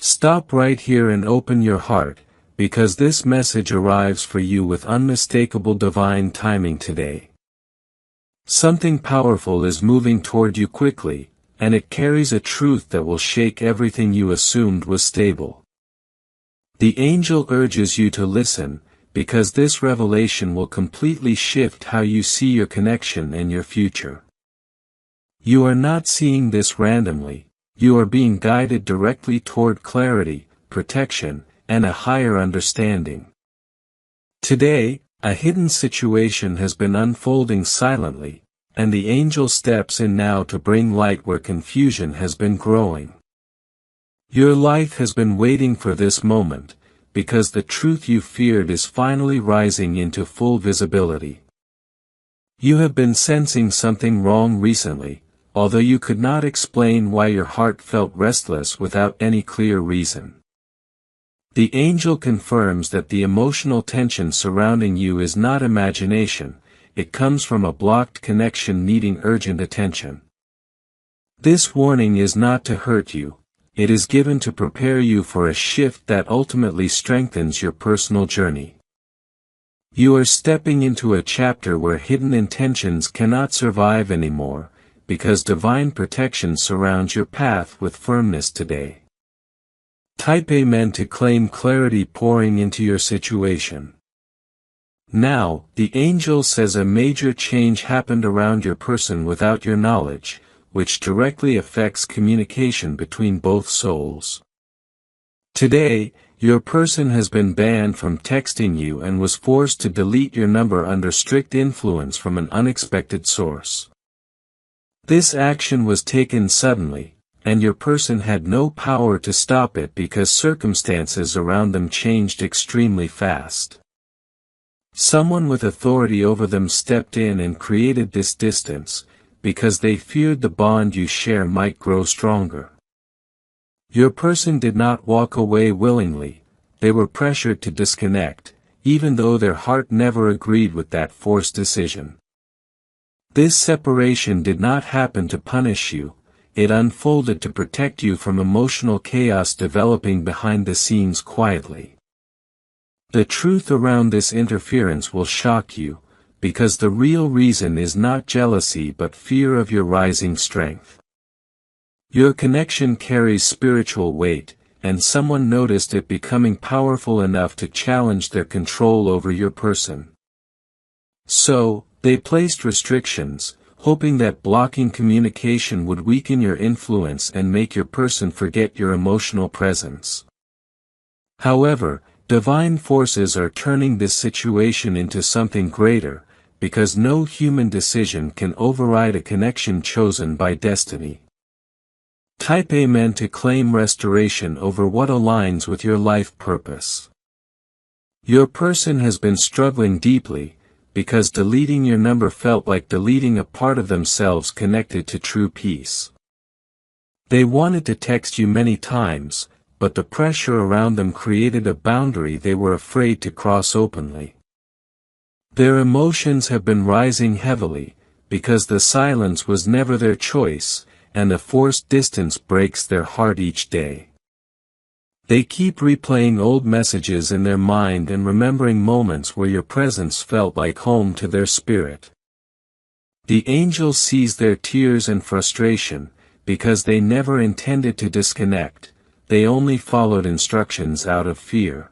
Stop right here and open your heart, because this message arrives for you with unmistakable divine timing today. Something powerful is moving toward you quickly, and it carries a truth that will shake everything you assumed was stable. The angel urges you to listen, because this revelation will completely shift how you see your connection and your future. You are not seeing this randomly, you are being guided directly toward clarity, protection, and a higher understanding. Today, a hidden situation has been unfolding silently, and the angel steps in now to bring light where confusion has been growing. Your life has been waiting for this moment, because the truth you feared is finally rising into full visibility. You have been sensing something wrong recently, although you could not explain why your heart felt restless without any clear reason. The angel confirms that the emotional tension surrounding you is not imagination, it comes from a blocked connection needing urgent attention. This warning is not to hurt you, it is given to prepare you for a shift that ultimately strengthens your personal journey. You are stepping into a chapter where hidden intentions cannot survive anymore, because divine protection surrounds your path with firmness today. Type Amen to claim clarity pouring into your situation. Now, the angel says a major change happened around your person without your knowledge, which directly affects communication between both souls. Today, your person has been banned from texting you and was forced to delete your number under strict influence from an unexpected source. This action was taken suddenly, and your person had no power to stop it because circumstances around them changed extremely fast. Someone with authority over them stepped in and created this distance, because they feared the bond you share might grow stronger. Your person did not walk away willingly, they were pressured to disconnect, even though their heart never agreed with that forced decision. This separation did not happen to punish you, it unfolded to protect you from emotional chaos developing behind the scenes quietly. The truth around this interference will shock you, because the real reason is not jealousy but fear of your rising strength. Your connection carries spiritual weight, and someone noticed it becoming powerful enough to challenge their control over your person. So, they placed restrictions, hoping that blocking communication would weaken your influence and make your person forget your emotional presence. However, divine forces are turning this situation into something greater, because no human decision can override a connection chosen by destiny. Type Amen to claim restoration over what aligns with your life purpose. Your person has been struggling deeply, because deleting your number felt like deleting a part of themselves connected to true peace. They wanted to text you many times, but the pressure around them created a boundary they were afraid to cross openly. Their emotions have been rising heavily, because the silence was never their choice, and the forced distance breaks their heart each day. They keep replaying old messages in their mind and remembering moments where your presence felt like home to their spirit. The angel sees their tears and frustration, because they never intended to disconnect, they only followed instructions out of fear.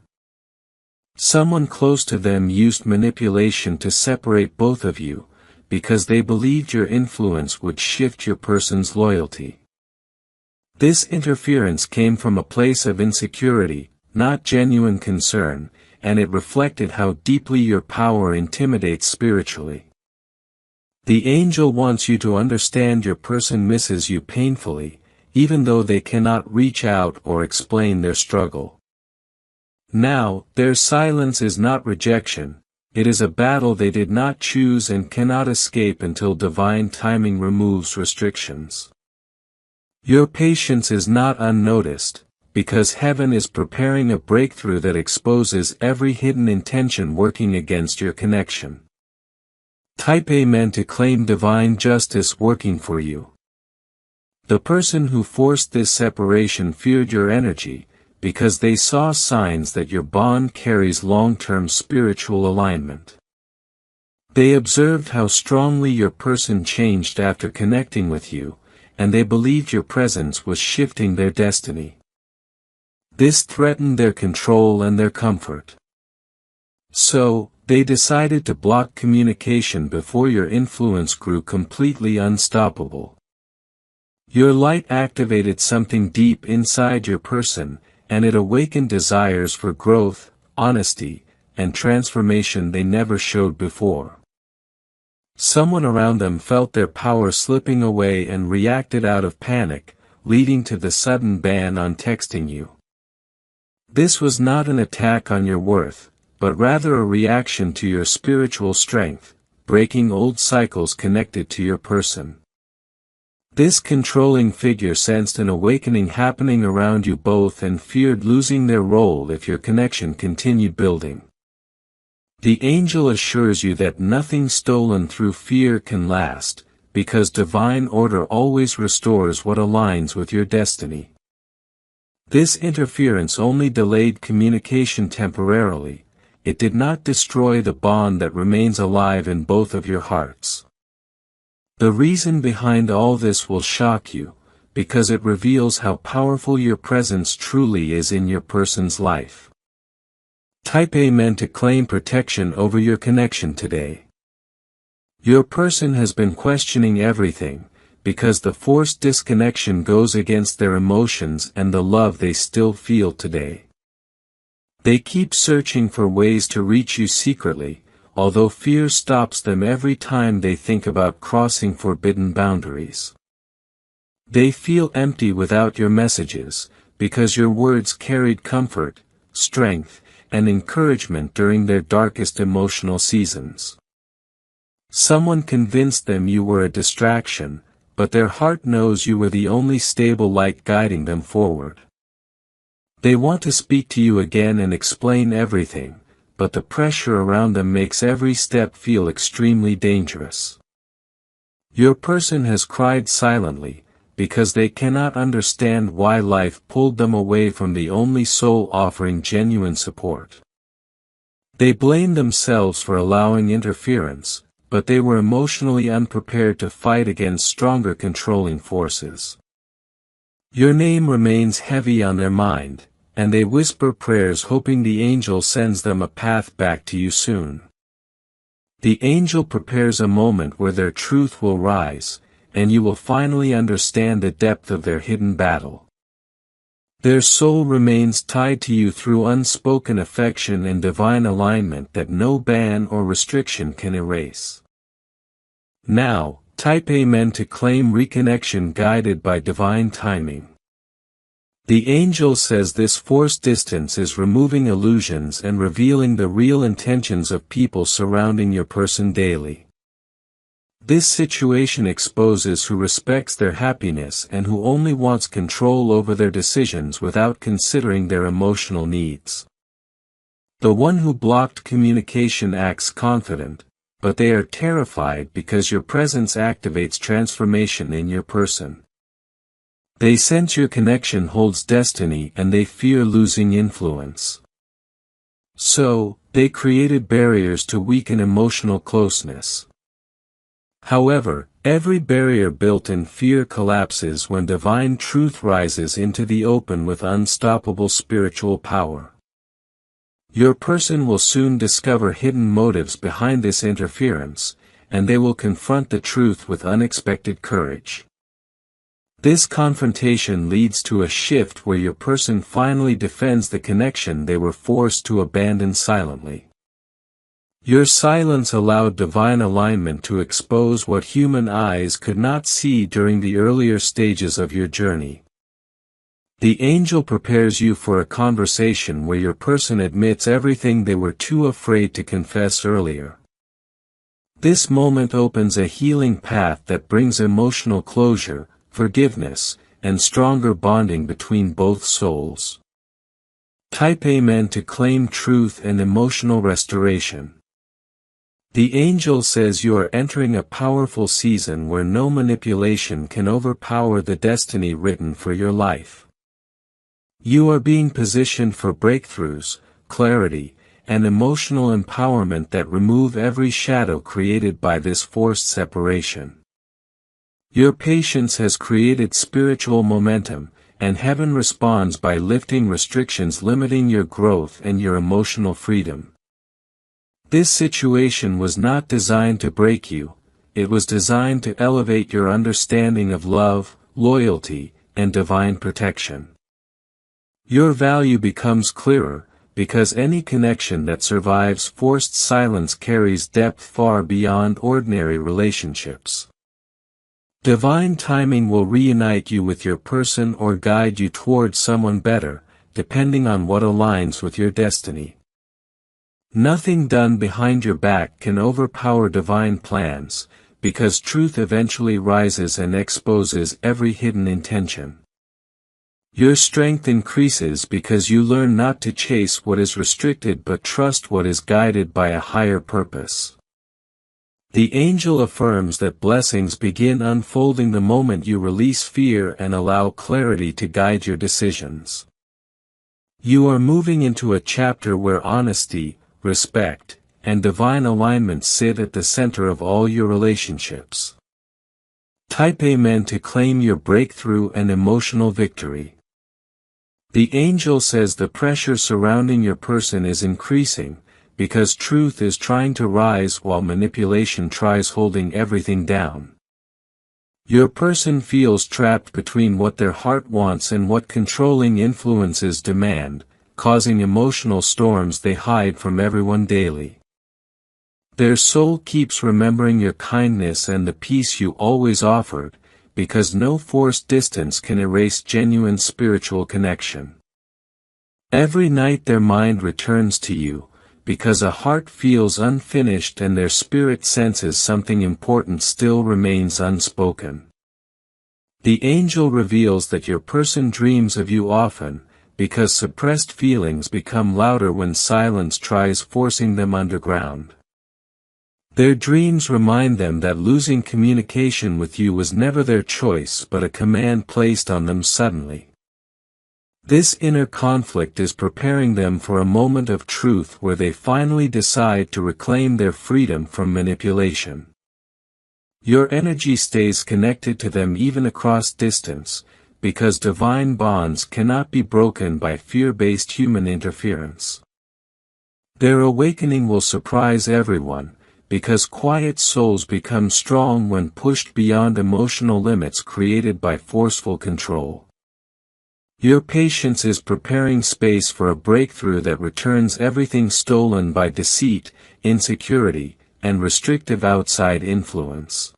Someone close to them used manipulation to separate both of you, because they believed your influence would shift your person's loyalty. This interference came from a place of insecurity, not genuine concern, and it reflected how deeply your power intimidates spiritually. The angel wants you to understand your person misses you painfully, even though they cannot reach out or explain their struggle. Now, their silence is not rejection, it is a battle they did not choose and cannot escape until divine timing removes restrictions. Your patience is not unnoticed, because heaven is preparing a breakthrough that exposes every hidden intention working against your connection. Type Amen to claim divine justice working for you. The person who forced this separation feared your energy, because they saw signs that your bond carries long-term spiritual alignment. They observed how strongly your person changed after connecting with you, and they believed your presence was shifting their destiny. This threatened their control and their comfort. So, they decided to block communication before your influence grew completely unstoppable. Your light activated something deep inside your person, and it awakened desires for growth, honesty, and transformation they never showed before. Someone around them felt their power slipping away and reacted out of panic, leading to the sudden ban on texting you. This was not an attack on your worth, but rather a reaction to your spiritual strength, breaking old cycles connected to your person. This controlling figure sensed an awakening happening around you both and feared losing their role if your connection continued building. The angel assures you that nothing stolen through fear can last, because divine order always restores what aligns with your destiny. This interference only delayed communication temporarily. It did not destroy the bond that remains alive in both of your hearts. The reason behind all this will shock you, because it reveals how powerful your presence truly is in your person's life. Type Amen to claim protection over your connection today. Your person has been questioning everything, because the forced disconnection goes against their emotions and the love they still feel today. They keep searching for ways to reach you secretly, although fear stops them every time they think about crossing forbidden boundaries. They feel empty without your messages, because your words carried comfort, strength, and encouragement during their darkest emotional seasons. Someone convinced them you were a distraction, but their heart knows you were the only stable light guiding them forward. They want to speak to you again and explain everything, but the pressure around them makes every step feel extremely dangerous. Your person has cried silently, because they cannot understand why life pulled them away from the only soul offering genuine support. They blame themselves for allowing interference, but they were emotionally unprepared to fight against stronger controlling forces. Your name remains heavy on their mind, and they whisper prayers hoping the angel sends them a path back to you soon. The angel prepares a moment where their truth will rise, and you will finally understand the depth of their hidden battle. Their soul remains tied to you through unspoken affection and divine alignment that no ban or restriction can erase. Now, type Amen to claim reconnection guided by divine timing. The angel says this forced distance is removing illusions and revealing the real intentions of people surrounding your person daily. This situation exposes who respects their happiness and who only wants control over their decisions without considering their emotional needs. The one who blocked communication acts confident, but they are terrified because your presence activates transformation in your person. They sense your connection holds destiny and they fear losing influence. So, they created barriers to weaken emotional closeness. However, every barrier built in fear collapses when divine truth rises into the open with unstoppable spiritual power. Your person will soon discover hidden motives behind this interference, and they will confront the truth with unexpected courage. This confrontation leads to a shift where your person finally defends the connection they were forced to abandon silently. Your silence allowed divine alignment to expose what human eyes could not see during the earlier stages of your journey. The angel prepares you for a conversation where your person admits everything they were too afraid to confess earlier. This moment opens a healing path that brings emotional closure, forgiveness, and stronger bonding between both souls. Type Amen to claim truth and emotional restoration. The angel says you are entering a powerful season where no manipulation can overpower the destiny written for your life. You are being positioned for breakthroughs, clarity, and emotional empowerment that remove every shadow created by this forced separation. Your patience has created spiritual momentum, and heaven responds by lifting restrictions limiting your growth and your emotional freedom. This situation was not designed to break you, it was designed to elevate your understanding of love, loyalty, and divine protection. Your value becomes clearer, because any connection that survives forced silence carries depth far beyond ordinary relationships. Divine timing will reunite you with your person or guide you towards someone better, depending on what aligns with your destiny. Nothing done behind your back can overpower divine plans, because truth eventually rises and exposes every hidden intention. Your strength increases because you learn not to chase what is restricted but trust what is guided by a higher purpose. The angel affirms that blessings begin unfolding the moment you release fear and allow clarity to guide your decisions. You are moving into a chapter where honesty, respect, and divine alignment sit at the center of all your relationships. Type Amen to claim your breakthrough and emotional victory. The angel says the pressure surrounding your person is increasing, because truth is trying to rise while manipulation tries holding everything down. Your person feels trapped between what their heart wants and what controlling influences demand, causing emotional storms they hide from everyone daily. Their soul keeps remembering your kindness and the peace you always offered, because no forced distance can erase genuine spiritual connection. Every night their mind returns to you, because a heart feels unfinished and their spirit senses something important still remains unspoken. The angel reveals that your person dreams of you often, because suppressed feelings become louder when silence tries forcing them underground. Their dreams remind them that losing communication with you was never their choice but a command placed on them suddenly. This inner conflict is preparing them for a moment of truth where they finally decide to reclaim their freedom from manipulation. Your energy stays connected to them even across distance, because divine bonds cannot be broken by fear-based human interference. Their awakening will surprise everyone, because quiet souls become strong when pushed beyond emotional limits created by forceful control. Your patience is preparing space for a breakthrough that returns everything stolen by deceit, insecurity, and restrictive outside influence.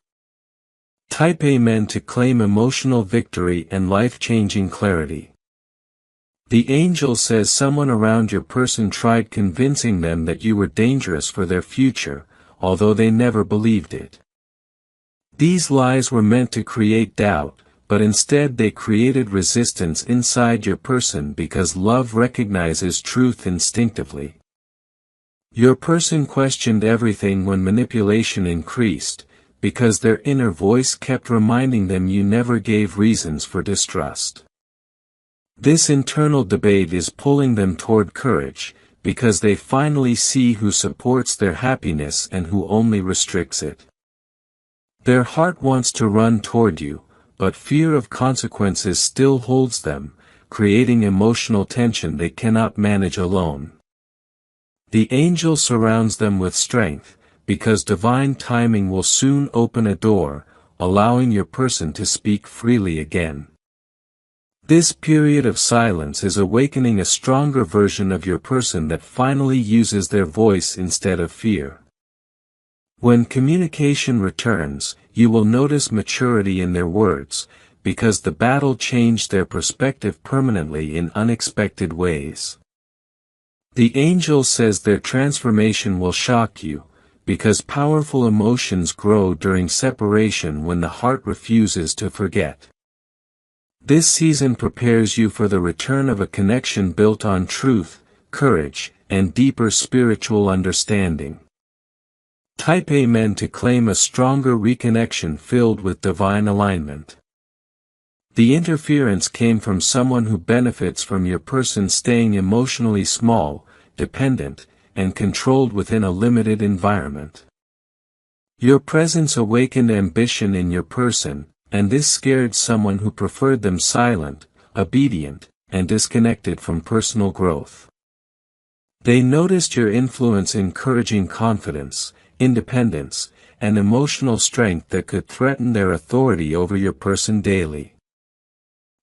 Type Amen to claim emotional victory and life-changing clarity. The angel says someone around your person tried convincing them that you were dangerous for their future, although they never believed it. These lies were meant to create doubt, but instead they created resistance inside your person because love recognizes truth instinctively. Your person questioned everything when manipulation increased, because their inner voice kept reminding them you never gave reasons for distrust. This internal debate is pulling them toward courage, because they finally see who supports their happiness and who only restricts it. Their heart wants to run toward you, but fear of consequences still holds them, creating emotional tension they cannot manage alone. The angel surrounds them with strength, because divine timing will soon open a door, allowing your person to speak freely again. This period of silence is awakening a stronger version of your person that finally uses their voice instead of fear. When communication returns, you will notice maturity in their words, because the battle changed their perspective permanently in unexpected ways. The angel says their transformation will shock you, because powerful emotions grow during separation when the heart refuses to forget. This season prepares you for the return of a connection built on truth, courage, and deeper spiritual understanding. Type Amen to claim a stronger reconnection filled with divine alignment. The interference came from someone who benefits from your person staying emotionally small, dependent, and controlled within a limited environment. Your presence awakened ambition in your person, and this scared someone who preferred them silent, obedient, and disconnected from personal growth. They noticed your influence encouraging confidence, independence, and emotional strength that could threaten their authority over your person daily.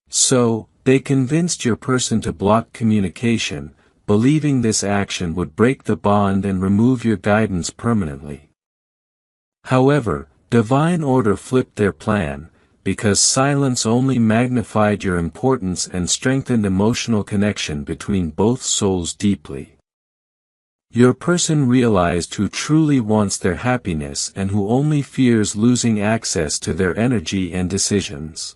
So, they convinced your person to block communication, believing this action would break the bond and remove your guidance permanently. However, divine order flipped their plan, because silence only magnified your importance and strengthened emotional connection between both souls deeply. Your person realized who truly wants their happiness and who only fears losing access to their energy and decisions.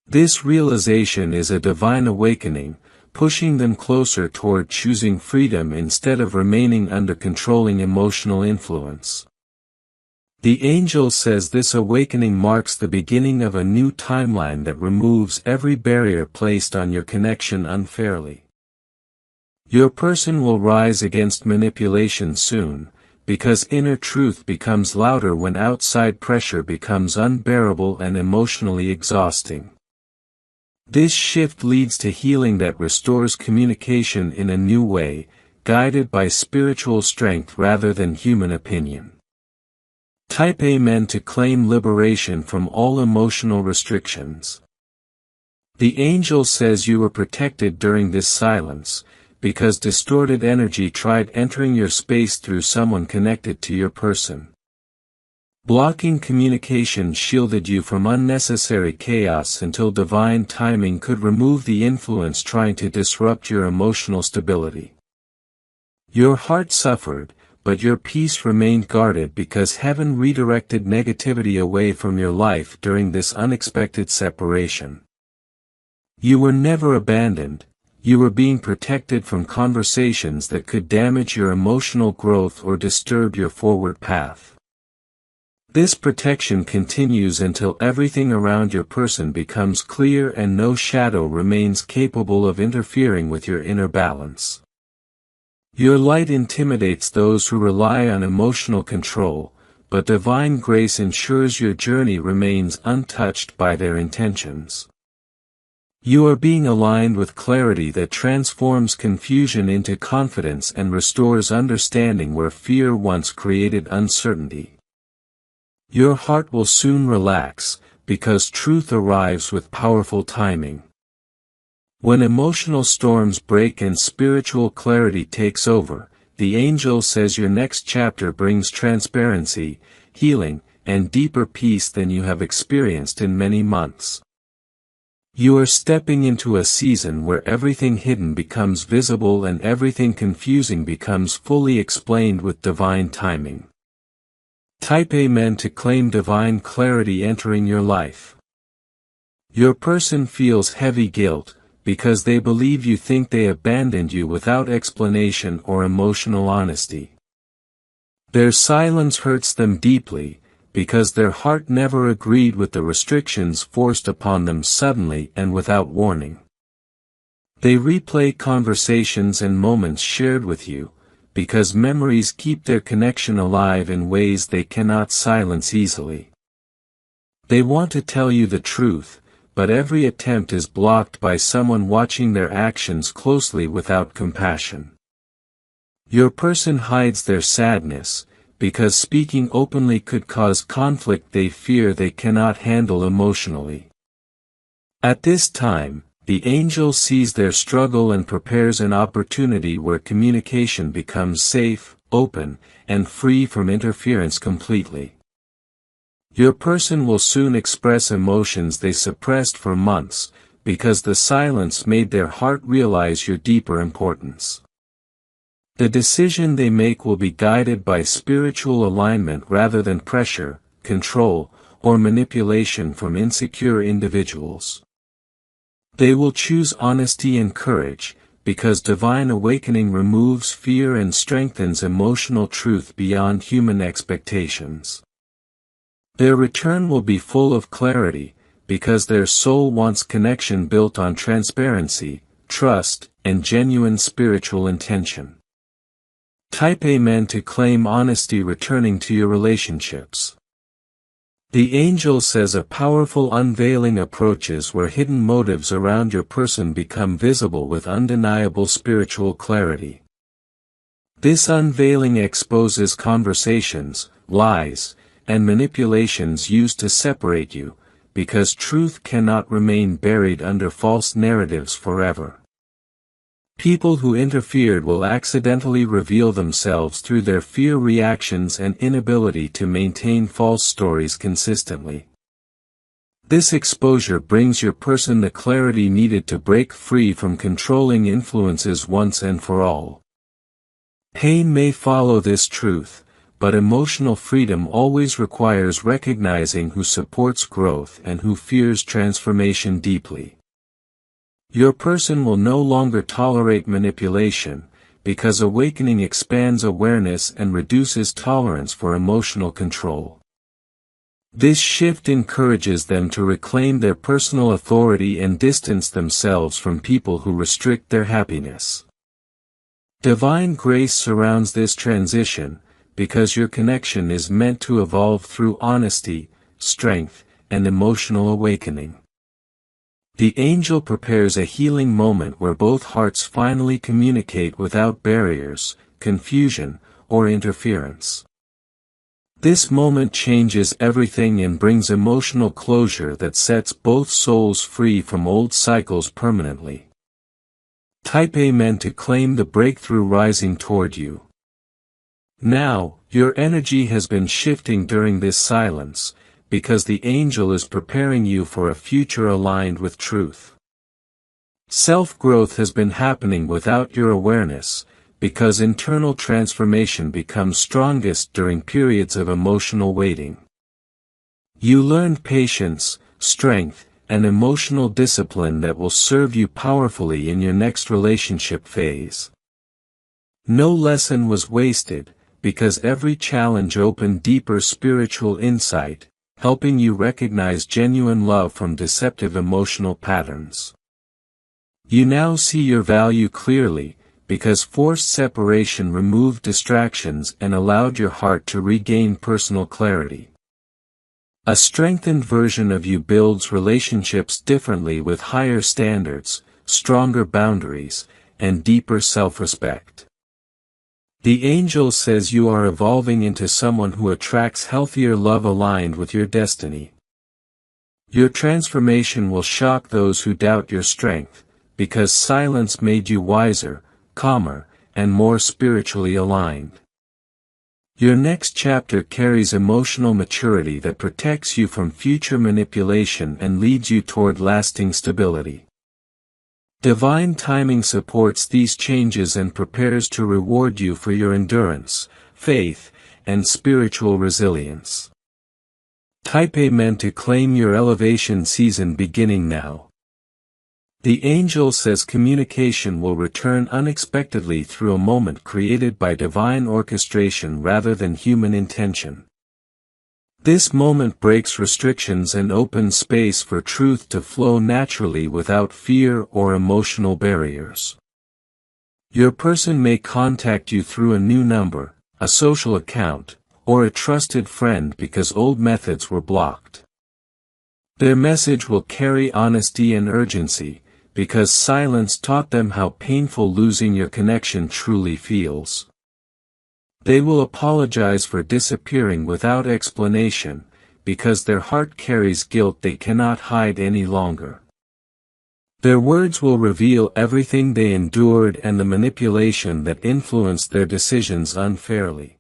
This realization is a divine awakening, pushing them closer toward choosing freedom instead of remaining under controlling emotional influence. The angel says this awakening marks the beginning of a new timeline that removes every barrier placed on your connection unfairly. Your person will rise against manipulation soon, because inner truth becomes louder when outside pressure becomes unbearable and emotionally exhausting. This shift leads to healing that restores communication in a new way, guided by spiritual strength rather than human opinion. Type Amen to claim liberation from all emotional restrictions. The angel says you were protected during this silence, because distorted energy tried entering your space through someone connected to your person. Blocking communication shielded you from unnecessary chaos until divine timing could remove the influence trying to disrupt your emotional stability. Your heart suffered, but your peace remained guarded because heaven redirected negativity away from your life during this unexpected separation. You were never abandoned, you were being protected from conversations that could damage your emotional growth or disturb your forward path. This protection continues until everything around your person becomes clear and no shadow remains capable of interfering with your inner balance. Your light intimidates those who rely on emotional control, but divine grace ensures your journey remains untouched by their intentions. You are being aligned with clarity that transforms confusion into confidence and restores understanding where fear once created uncertainty. Your heart will soon relax, because truth arrives with powerful timing. When emotional storms break and spiritual clarity takes over, the angel says your next chapter brings transparency, healing, and deeper peace than you have experienced in many months. You are stepping into a season where everything hidden becomes visible and everything confusing becomes fully explained with divine timing. Type Amen to claim divine clarity entering your life. Your person feels heavy guilt, because they believe you think they abandoned you without explanation or emotional honesty. Their silence hurts them deeply, because their heart never agreed with the restrictions forced upon them suddenly and without warning. They replay conversations and moments shared with you, because memories keep their connection alive in ways they cannot silence easily. They want to tell you the truth, but every attempt is blocked by someone watching their actions closely without compassion. Your person hides their sadness, because speaking openly could cause conflict they fear they cannot handle emotionally. At this time, the angel sees their struggle and prepares an opportunity where communication becomes safe, open, and free from interference completely. Your person will soon express emotions they suppressed for months, because the silence made their heart realize your deeper importance. The decision they make will be guided by spiritual alignment rather than pressure, control, or manipulation from insecure individuals. They will choose honesty and courage, because divine awakening removes fear and strengthens emotional truth beyond human expectations. Their return will be full of clarity, because their soul wants connection built on transparency, trust, and genuine spiritual intention. Type Amen to claim honesty returning to your relationships. The angel says a powerful unveiling approaches where hidden motives around your person become visible with undeniable spiritual clarity. This unveiling exposes conversations, lies, and manipulations used to separate you, because truth cannot remain buried under false narratives forever. People who interfered will accidentally reveal themselves through their fear reactions and inability to maintain false stories consistently. This exposure brings your person the clarity needed to break free from controlling influences once and for all. Pain may follow this truth, but emotional freedom always requires recognizing who supports growth and who fears transformation deeply. Your person will no longer tolerate manipulation, because awakening expands awareness and reduces tolerance for emotional control. This shift encourages them to reclaim their personal authority and distance themselves from people who restrict their happiness. Divine grace surrounds this transition, because your connection is meant to evolve through honesty, strength, and emotional awakening. The angel prepares a healing moment where both hearts finally communicate without barriers, confusion, or interference. This moment changes everything and brings emotional closure that sets both souls free from old cycles permanently. Type Amen to claim the breakthrough rising toward you. Now, your energy has been shifting during this silence, because the angel is preparing you for a future aligned with truth. Self-growth has been happening without your awareness, because internal transformation becomes strongest during periods of emotional waiting. You learned patience, strength, and emotional discipline that will serve you powerfully in your next relationship phase. No lesson was wasted, because every challenge opened deeper spiritual insight, helping you recognize genuine love from deceptive emotional patterns. You now see your value clearly, because forced separation removed distractions and allowed your heart to regain personal clarity. A strengthened version of you builds relationships differently with higher standards, stronger boundaries, and deeper self-respect. The angel says you are evolving into someone who attracts healthier love aligned with your destiny. Your transformation will shock those who doubt your strength, because silence made you wiser, calmer, and more spiritually aligned. Your next chapter carries emotional maturity that protects you from future manipulation and leads you toward lasting stability. Divine timing supports these changes and prepares to reward you for your endurance, faith, and spiritual resilience. Type Amen to claim your elevation season beginning now. The angel says communication will return unexpectedly through a moment created by divine orchestration rather than human intention. This moment breaks restrictions and opens space for truth to flow naturally without fear or emotional barriers. Your person may contact you through a new number, a social account, or a trusted friend because old methods were blocked. Their message will carry honesty and urgency, because silence taught them how painful losing your connection truly feels. They will apologize for disappearing without explanation, because their heart carries guilt they cannot hide any longer. Their words will reveal everything they endured and the manipulation that influenced their decisions unfairly.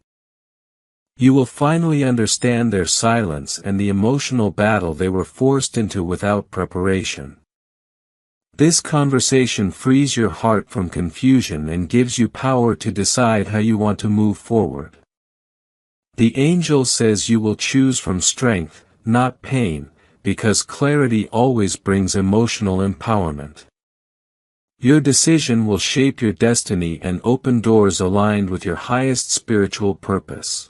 You will finally understand their silence and the emotional battle they were forced into without preparation. This conversation frees your heart from confusion and gives you power to decide how you want to move forward. The angel says you will choose from strength, not pain, because clarity always brings emotional empowerment. Your decision will shape your destiny and open doors aligned with your highest spiritual purpose.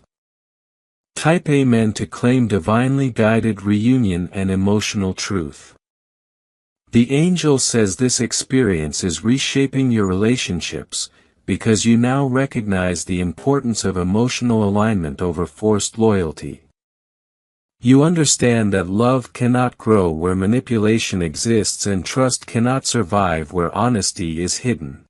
Type Amen to claim divinely guided reunion and emotional truth. The angel says this experience is reshaping your relationships, because you now recognize the importance of emotional alignment over forced loyalty. You understand that love cannot grow where manipulation exists and trust cannot survive where honesty is hidden.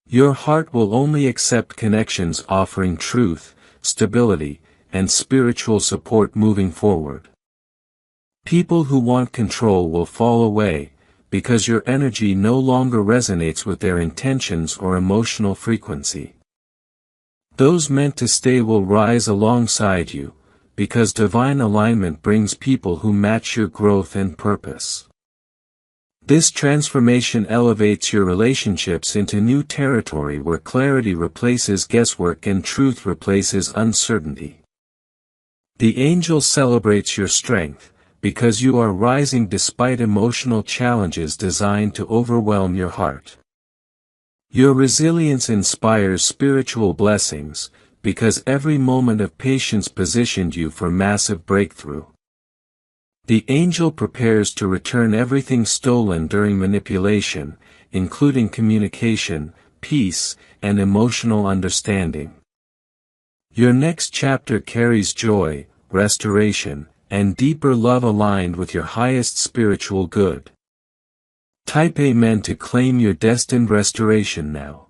Your heart will only accept connections offering truth, stability, and spiritual support moving forward. People who want control will fall away, because your energy no longer resonates with their intentions or emotional frequency. Those meant to stay will rise alongside you, because divine alignment brings people who match your growth and purpose. This transformation elevates your relationships into new territory where clarity replaces guesswork and truth replaces uncertainty. The angel celebrates your strength, because you are rising despite emotional challenges designed to overwhelm your heart. Your resilience inspires spiritual blessings, because every moment of patience positioned you for massive breakthrough. The angel prepares to return everything stolen during manipulation, including communication, peace, and emotional understanding. Your next chapter carries joy, restoration, and deeper love aligned with your highest spiritual good. Type Amen to claim your destined restoration now.